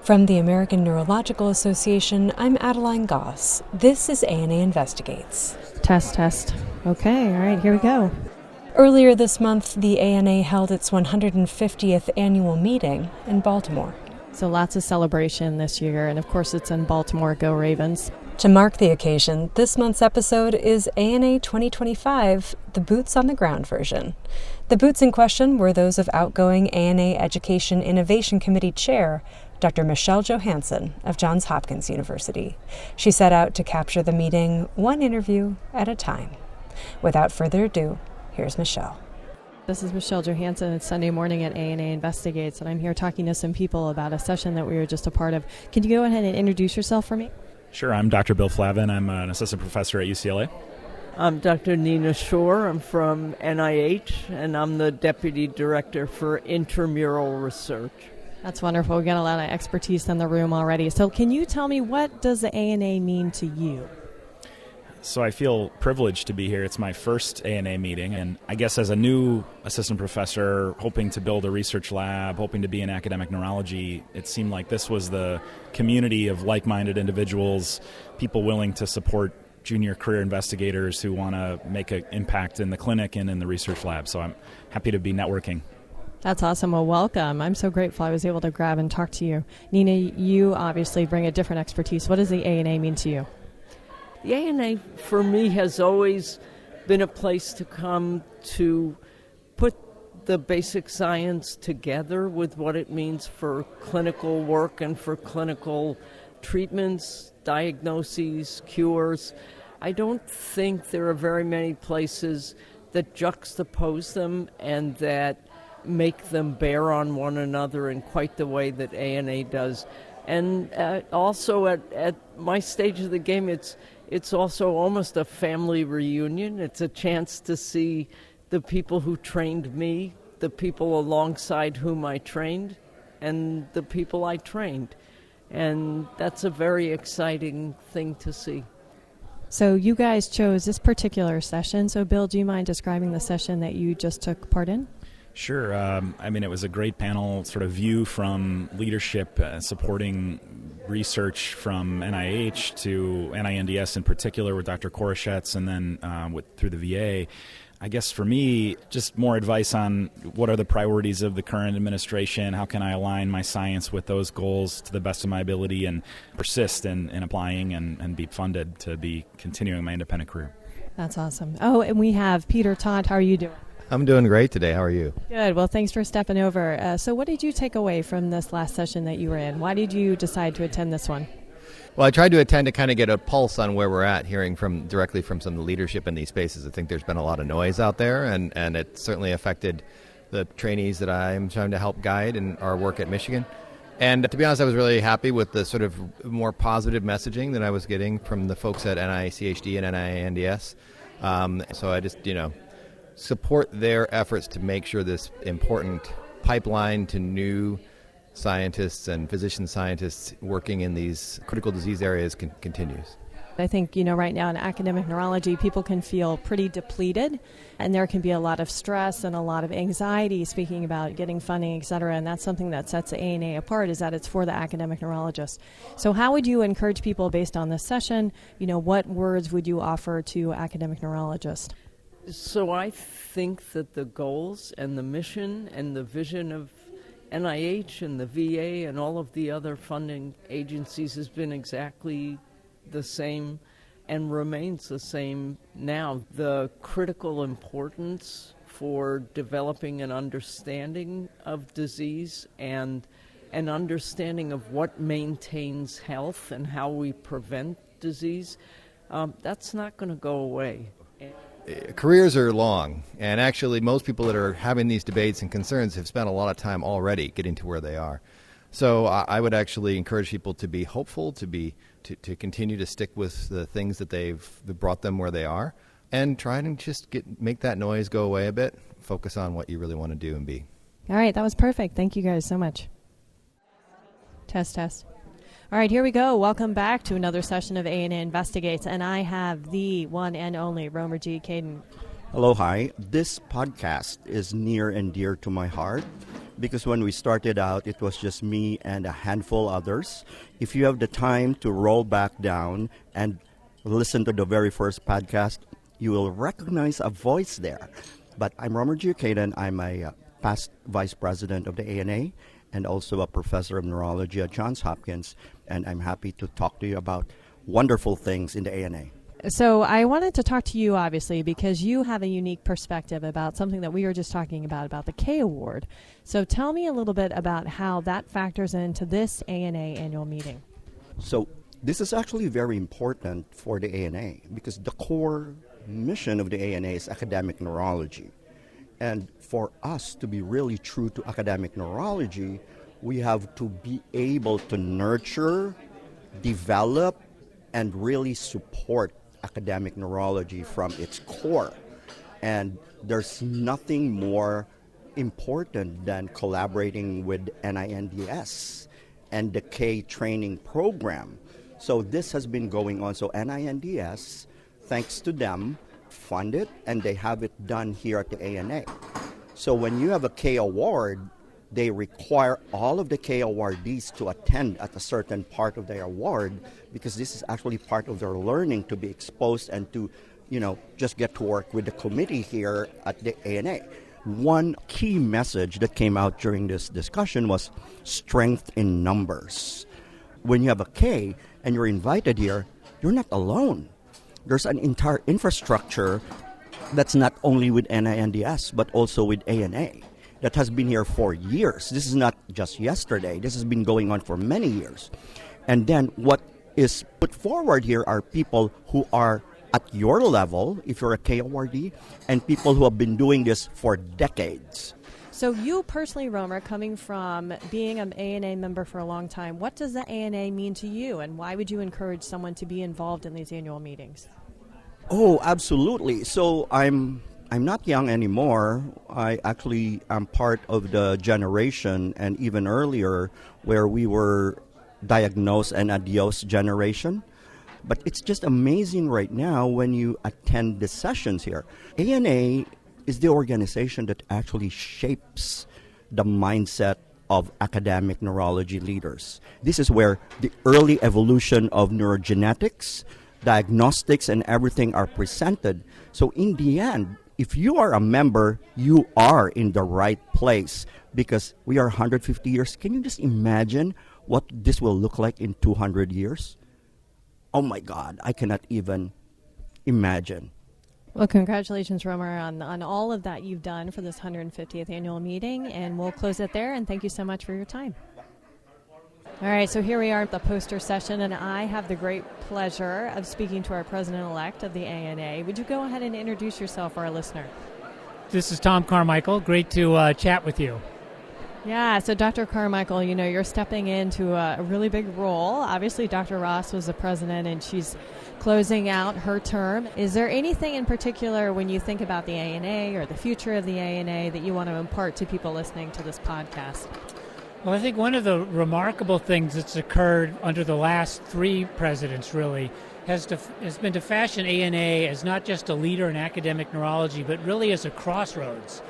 From the American Neurological Association, I'm Adeline Goss. This is ANA Investigates. Test. Okay, all right, here we go. Earlier this month, the ANA held its 150th annual meeting in Baltimore. So lots of celebration this year, and of course it's in Baltimore. Go Ravens. To mark the occasion, this month's episode is ANA 2025, the Boots on the Ground version. The boots in question were those of outgoing ANA Education Innovation Committee Chair, Dr. Michelle Johansen of Johns Hopkins University. She set out to capture the meeting one interview at a time. Without further ado, here's Michelle. This is Michelle Johansen. It's Sunday morning at ANA Investigates, and I'm here talking to some people about a session that we were just a part of. Can you go ahead and introduce yourself for me? Sure. I'm Dr. Bill Flavin. I'm an assistant professor at UCLA. I'm Dr. Nina Shore. I'm from NIH, and I'm the Deputy Director for Intramural Research. That's wonderful. We've got a lot of expertise in the room already. So can you tell me, what does the ANA mean to you? So I feel privileged to be here. It's my first ANA meeting, and I guess as a new assistant professor hoping to build a research lab, hoping to be in academic neurology, it seemed like this was the community of like-minded individuals, people willing to support junior career investigators who want to make an impact in the clinic and in the research lab. So I'm happy to be networking. That's awesome. Well, welcome. I'm so grateful I was able to grab and talk to you. Nina, you obviously bring a different expertise. What does the ANA mean to you? The ANA, for me, has always been a place to come to put the basic science together with what it means for clinical work and for clinical treatments, diagnoses, cures. I don't think there are very many places that juxtapose them and that make them bear on one another in quite the way that ANA does. And also at my stage of the game, it's also almost a family reunion. It's a chance to see the people who trained me, the people alongside whom I trained, and the people I trained. And that's a very exciting thing to see. So you guys chose this particular session. So Bill, do you mind describing the session that you just took part in? Sure. It was a great panel sort of view from leadership supporting research from NIH to NINDS in particular with Dr. Koroshetz, and then through the VA. I guess for me, just more advice on what are the priorities of the current administration, how can I align my science with those goals to the best of my ability and persist in applying and be funded to be continuing my independent career. That's awesome. Oh, and we have Peter Todd. How are you doing? I'm doing great today. How are you? Good. Well, thanks for stepping over. So what did you take away from this last session that you were in? Why did you decide to attend this one? Well, I tried to attend to kind of get a pulse on where we're at, hearing directly from some of the leadership in these spaces. I think there's been a lot of noise out there, and it certainly affected the trainees that I'm trying to help guide in our work at Michigan. And to be honest, I was really happy with the sort of more positive messaging that I was getting from the folks at NICHD and NINDS. So I just, support their efforts to make sure this important pipeline to new scientists and physician scientists working in these critical disease areas continues. I think, right now in academic neurology, people can feel pretty depleted, and there can be a lot of stress and a lot of anxiety speaking about getting funding, et cetera, and that's something that sets the ANA apart, is that it's for the academic neurologist. So how would you encourage people based on this session? What words would you offer to academic neurologists? So I think that the goals and the mission and the vision of NIH and the VA and all of the other funding agencies has been exactly the same and remains the same now. The critical importance for developing an understanding of disease and an understanding of what maintains health and how we prevent disease, that's not going to go away. Careers are long, and actually most people that are having these debates and concerns have spent a lot of time already getting to where they are. So I would actually encourage people to be hopeful, to continue to stick with the things that that brought them where they are, and try to just make that noise go away a bit, focus on what you really want to do and be. All right, that was perfect. Thank you guys so much. Test. All right, here we go. Welcome back to another session of ANA Investigates, and I have the one and only Romer G. Caden. Hello, hi. This podcast is near and dear to my heart because when we started out, it was just me and a handful others. If you have the time to roll back down and listen to the very first podcast, you will recognize a voice there. But I'm Romer Giucaden. I'm a past vice president of the ANA and also a professor of neurology at Johns Hopkins, and I'm happy to talk to you about wonderful things in the ANA. So I wanted to talk to you, obviously, because you have a unique perspective about something that we were just talking about the K Award. So tell me a little bit about how that factors into this ANA annual meeting. So this is actually very important for the ANA because the core mission of the ANA is academic neurology. And for us to be really true to academic neurology, we have to be able to nurture, develop, and really support academic neurology from its core. And there's nothing more important than collaborating with NINDS and the K training program. So this has been going on. So NINDS, thanks to them, fund it, and they have it done here at the ANA. So when you have a K award, they require all of the K awardees to attend at a certain part of their award because this is actually part of their learning to be exposed and to, just get to work with the committee here at the ANA. One key message that came out during this discussion was strength in numbers. When you have a K and you're invited here, you're not alone. There's an entire infrastructure that's not only with NINDS but also with ANA that has been here for years. This is not just yesterday. This has been going on for many years. And then what is put forward here are people who are at your level, if you're a K awardee, and people who have been doing this for decades. So you personally, Romer, coming from being an ANA member for a long time, what does the ANA mean to you, and why would you encourage someone to be involved in these annual meetings? Oh, absolutely. So I'm not young anymore. I actually am part of the generation, and even earlier, where we were diagnosed and adios generation. But it's just amazing right now when you attend the sessions here. ANA is the organization that actually shapes the mindset of academic neurology leaders. This is where the early evolution of neurogenetics, diagnostics, and everything are presented. So in the end, if you are a member, you are in the right place because we are 150 years. Can you just imagine what this will look like in 200 years? Oh my God, I cannot even imagine. Well, congratulations, Romer, on all of that you've done for this 150th annual meeting, and we'll close it there, and thank you so much for your time. All right, so here we are at the poster session, and I have the great pleasure of speaking to our president-elect of the ANA. Would you go ahead and introduce yourself for our listener? This is Tom Carmichael. Great to chat with you. Yeah, so Dr. Carmichael, you're stepping into a really big role. Obviously, Dr. Ross was the president, and she's closing out her term. Is there anything in particular when you think about the ANA or the future of the ANA that you want to impart to people listening to this podcast? Well, I think one of the remarkable things that's occurred under the last three presidents really has been to fashion ANA as not just a leader in academic neurology, but really as a crossroads,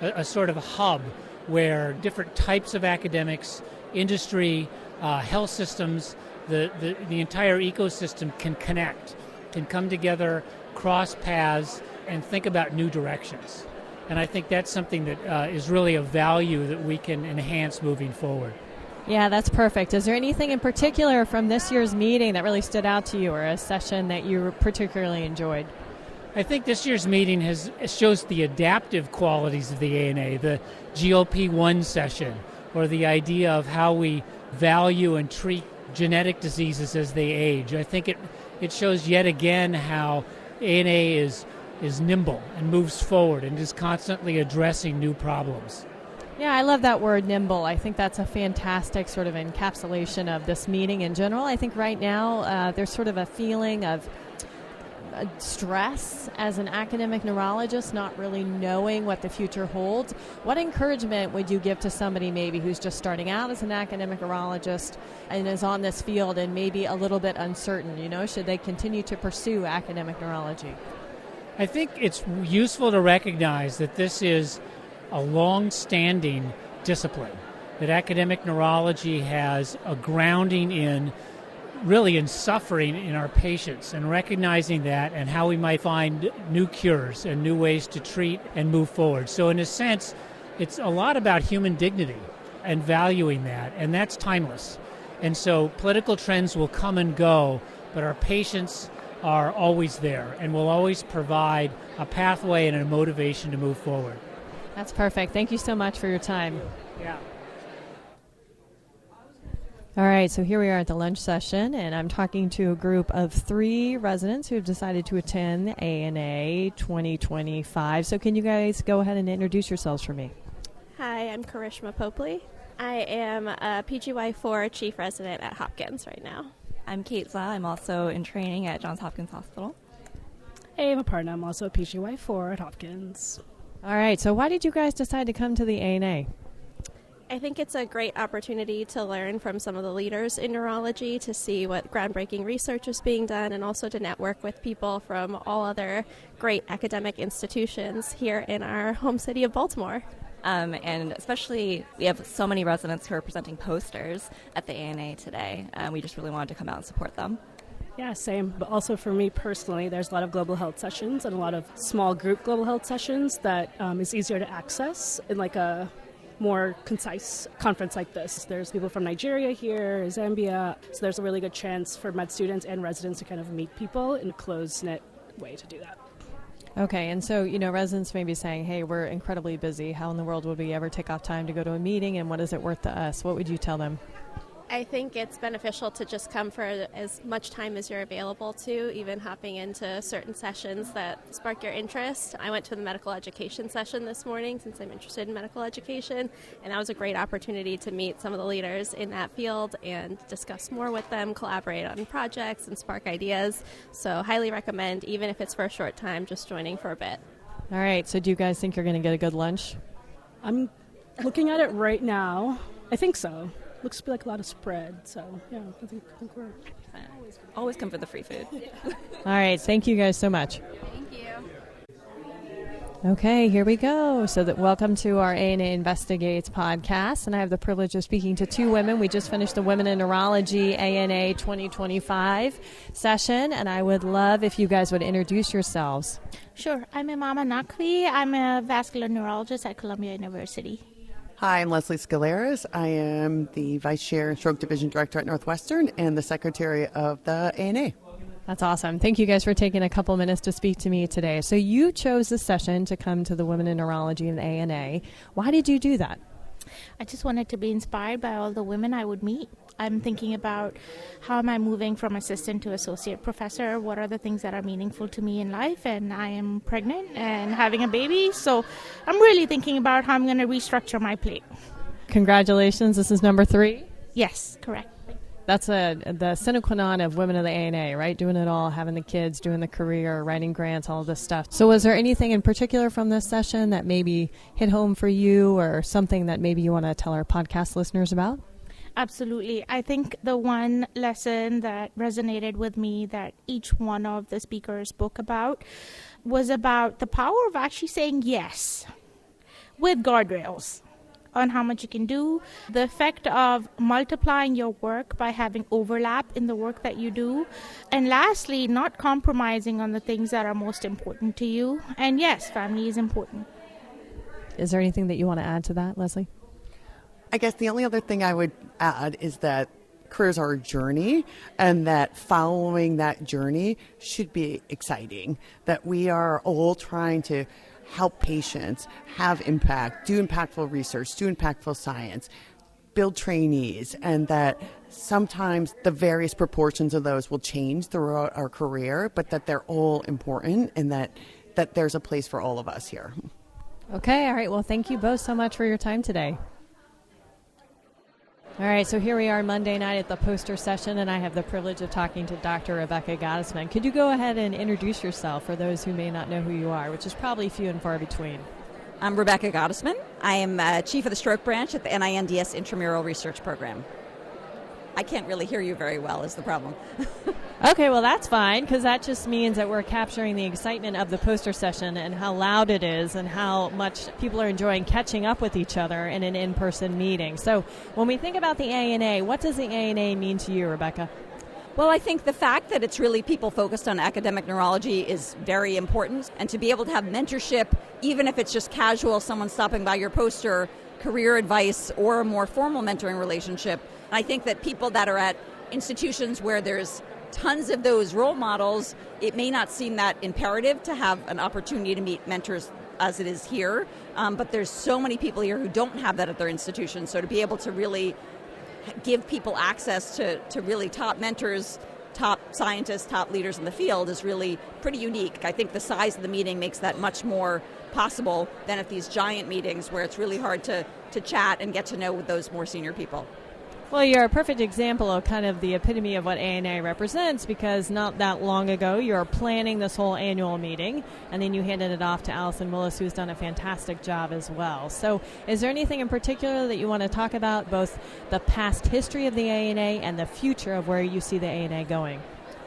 a sort of hub where different types of academics, industry, health systems, the entire ecosystem can connect, can come together, cross paths, and think about new directions. And I think that's something that is really of value that we can enhance moving forward. Yeah, that's perfect. Is there anything in particular from this year's meeting that really stood out to you, or a session that you particularly enjoyed? I think this year's meeting shows the adaptive qualities of the ANA, the GLP-1 session, or the idea of how we value and treat genetic diseases as they age. I think it shows yet again how ANA is nimble and moves forward and is constantly addressing new problems. Yeah, I love that word, nimble. I think that's a fantastic sort of encapsulation of this meeting in general. I think right now there's sort of a feeling of stress as an academic neurologist, not really knowing what the future holds. What encouragement would you give to somebody maybe who's just starting out as an academic neurologist and is on this field and maybe a little bit uncertain? Should they continue to pursue academic neurology? I think it's useful to recognize that this is a long-standing discipline, that academic neurology has a grounding in really in suffering in our patients, and recognizing that and how we might find new cures and new ways to treat and move forward. So in a sense, it's a lot about human dignity and valuing that, and that's timeless. And so political trends will come and go, but our patients are always there and will always provide a pathway and a motivation to move forward. That's perfect. Thank you so much for your time. Yeah. All right, so here we are at the lunch session, and I'm talking to a group of 3 residents who have decided to attend ANA 2025. So can you guys go ahead and introduce yourselves for me? Hi, I'm Karishma Popley. I am a PGY4 chief resident at Hopkins right now. I'm Kate Zah. I'm also in training at Johns Hopkins Hospital. Hey, I'm Aparna. I'm also a PGY4 at Hopkins. All right, so why did you guys decide to come to the ANA? I think it's a great opportunity to learn from some of the leaders in neurology, to see what groundbreaking research is being done, and also to network with people from all other great academic institutions here in our home city of Baltimore. And especially, we have so many residents who are presenting posters at the ANA today. We just really wanted to come out and support them. Yeah, same. But also for me personally, there's a lot of global health sessions and a lot of small group global health sessions that is easier to access in like a more concise conference like this. There's people from Nigeria here, Zambia, so there's a really good chance for med students and residents to kind of meet people in a close-knit way to do that. Okay, and so, residents may be saying, hey, we're incredibly busy. How in the world would we ever take off time to go to a meeting, and what is it worth to us? What would you tell them? I think it's beneficial to just come for as much time as you're available to, even hopping into certain sessions that spark your interest. I went to the medical education session this morning since I'm interested in medical education, and that was a great opportunity to meet some of the leaders in that field and discuss more with them, collaborate on projects, and spark ideas. So highly recommend, even if it's for a short time, just joining for a bit. All right, so do you guys think you're going to get a good lunch? I'm looking at it right now. I think so. Looks to be like a lot of spread, so yeah, I think we're Always come for the free food. All right, thank you guys so much. Thank you. Okay, here we go. Welcome to our ANA Investigates podcast, and I have the privilege of speaking to 2 women. We just finished the Women in Neurology ANA 2025 session, and I would love if you guys would introduce yourselves. Sure. I'm Imama Naqvi. I'm a vascular neurologist at Columbia University. Hi, I'm Leslie Scaleras. I am the Vice Chair and Stroke Division Director at Northwestern and the Secretary of the ANA. That's awesome. Thank you guys for taking a couple minutes to speak to me today. So you chose this session to come to the Women in Neurology and ANA. Why did you do that? I just wanted to be inspired by all the women I would meet. I'm thinking about how am I moving from assistant to associate professor? What are the things that are meaningful to me in life? And I am pregnant and having a baby, so I'm really thinking about how I'm going to restructure my plate. Congratulations. This is number 3? Yes, correct. That's the sine qua non of Women of the ANA, right? Doing it all, having the kids, doing the career, writing grants, all of this stuff. So was there anything in particular from this session that maybe hit home for you, or something that maybe you want to tell our podcast listeners about? Absolutely. I think the one lesson that resonated with me that each one of the speakers spoke about was about the power of actually saying yes with guardrails on how much you can do, the effect of multiplying your work by having overlap in the work that you do, and lastly, not compromising on the things that are most important to you. And yes, family is important. Is there anything that you want to add to that, Leslie? I guess the only other thing I would add is that careers are a journey, and that following that journey should be exciting, that we are all trying to help patients have impact, do impactful research, do impactful science, build trainees, and that sometimes the various proportions of those will change throughout our career, but that they're all important, and that there's a place for all of us here. Okay, all right. Well, thank you both so much for your time today. All right, so here we are Monday night at the poster session, and I have the privilege of talking to Dr. Rebecca Gottesman. Could you go ahead and introduce yourself for those who may not know who you are, which is probably few and far between? I'm Rebecca Gottesman. I am Chief of the Stroke Branch at the NINDS Intramural Research Program. I can't really hear you very well is the problem. Okay, well, that's fine, because that just means that we're capturing the excitement of the poster session and how loud it is and how much people are enjoying catching up with each other in an in-person meeting. So when we think about the ANA, what does the ANA mean to you, Rebecca? Well, I think the fact that it's really people focused on academic neurology is very important. And to be able to have mentorship, even if it's just casual, someone stopping by your poster, career advice, or a more formal mentoring relationship. I think that people that are at institutions where there's tons of those role models, it may not seem that imperative to have an opportunity to meet mentors as it is here, but there's so many people here who don't have that at their institution. So to be able to really give people access to really top mentors, top scientists, top leaders in the field is really pretty unique. I think the size of the meeting makes that much more possible than at these giant meetings where it's really hard to chat and get to know with those more senior people. Well, you're a perfect example of kind of the epitome of what ANA represents, because not that long ago you were planning this whole annual meeting, and then you handed it off to Allison Willis, who's done a fantastic job as well. So is there anything in particular that you want to talk about, both the past history of the ANA and the future of where you see the ANA going?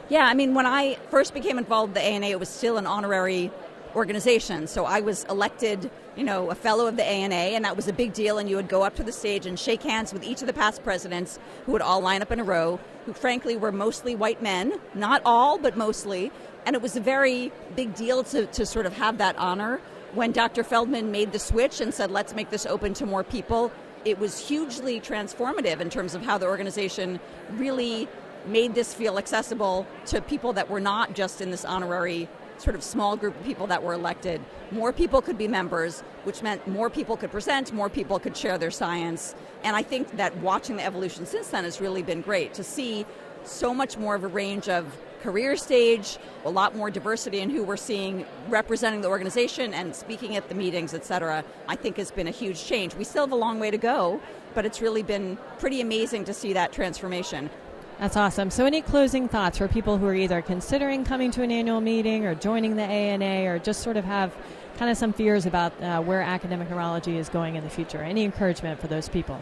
Yeah, I mean, when I first became involved with the ANA, it was still an honorary organization. So I was elected, a fellow of the ANA, and that was a big deal. And you would go up to the stage and shake hands with each of the past presidents, who would all line up in a row, who frankly were mostly white men, not all, but mostly. And it was a very big deal to sort of have that honor. When Dr. Feldman made the switch and said, let's make this open to more people, it was hugely transformative in terms of how the organization really made this feel accessible to people that were not just in this honorary sort of small group of people that were elected. More people could be members, which meant more people could present, more people could share their science. And I think that watching the evolution since then has really been great to see so much more of a range of career stage, a lot more diversity in who we're seeing representing the organization and speaking at the meetings, et cetera. I think has been a huge change. We still have a long way to go, but it's really been pretty amazing to see that transformation. That's awesome. So any closing thoughts for people who are either considering coming to an annual meeting or joining the ANA, or just sort of have kind of some fears about where academic neurology is going in the future? Any encouragement for those people?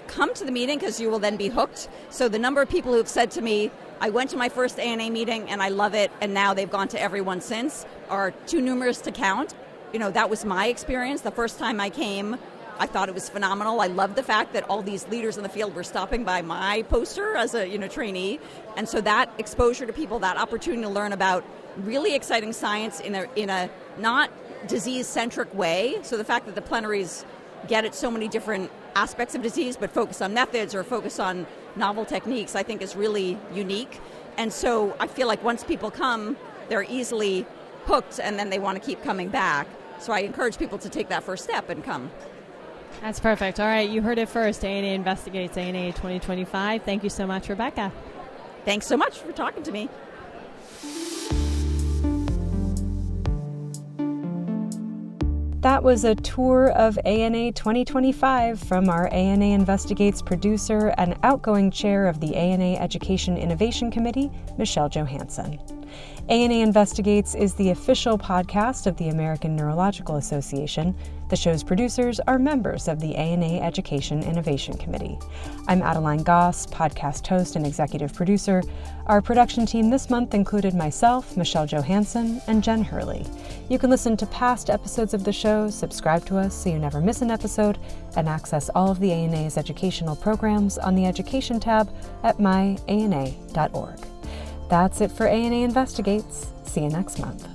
Come to the meeting, because you will then be hooked. So the number of people who have said to me, I went to my first ANA meeting and I love it, and now they've gone to every one since, are too numerous to count. That was my experience. The first time I came, I thought it was phenomenal. I loved the fact that all these leaders in the field were stopping by my poster as a trainee. And so that exposure to people, that opportunity to learn about really exciting science in a not disease-centric way. So the fact that the plenaries get at so many different aspects of disease but focus on methods or focus on novel techniques, I think is really unique. And so I feel like once people come, they're easily hooked, and then they want to keep coming back. So I encourage people to take that first step and come. That's perfect. All right, you heard it first. ANA Investigates ANA2025. Thank you so much, Rebecca. Thanks so much for talking to me. That was a tour of ANA 2025 from our ANA Investigates producer and outgoing chair of the ANA Education Innovation Committee, Michelle Johansen. ANA Investigates is the official podcast of the American Neurological Association. The show's producers are members of the ANA Education Innovation Committee. I'm Adeline Goss, podcast host and executive producer. Our production team this month included myself, Michelle Johansen, and Jen Hurley. You can listen to past episodes of the show, subscribe to us so you never miss an episode, and access all of the ANA's educational programs on the Education tab at myana.org. That's it for ANA Investigates. See you next month.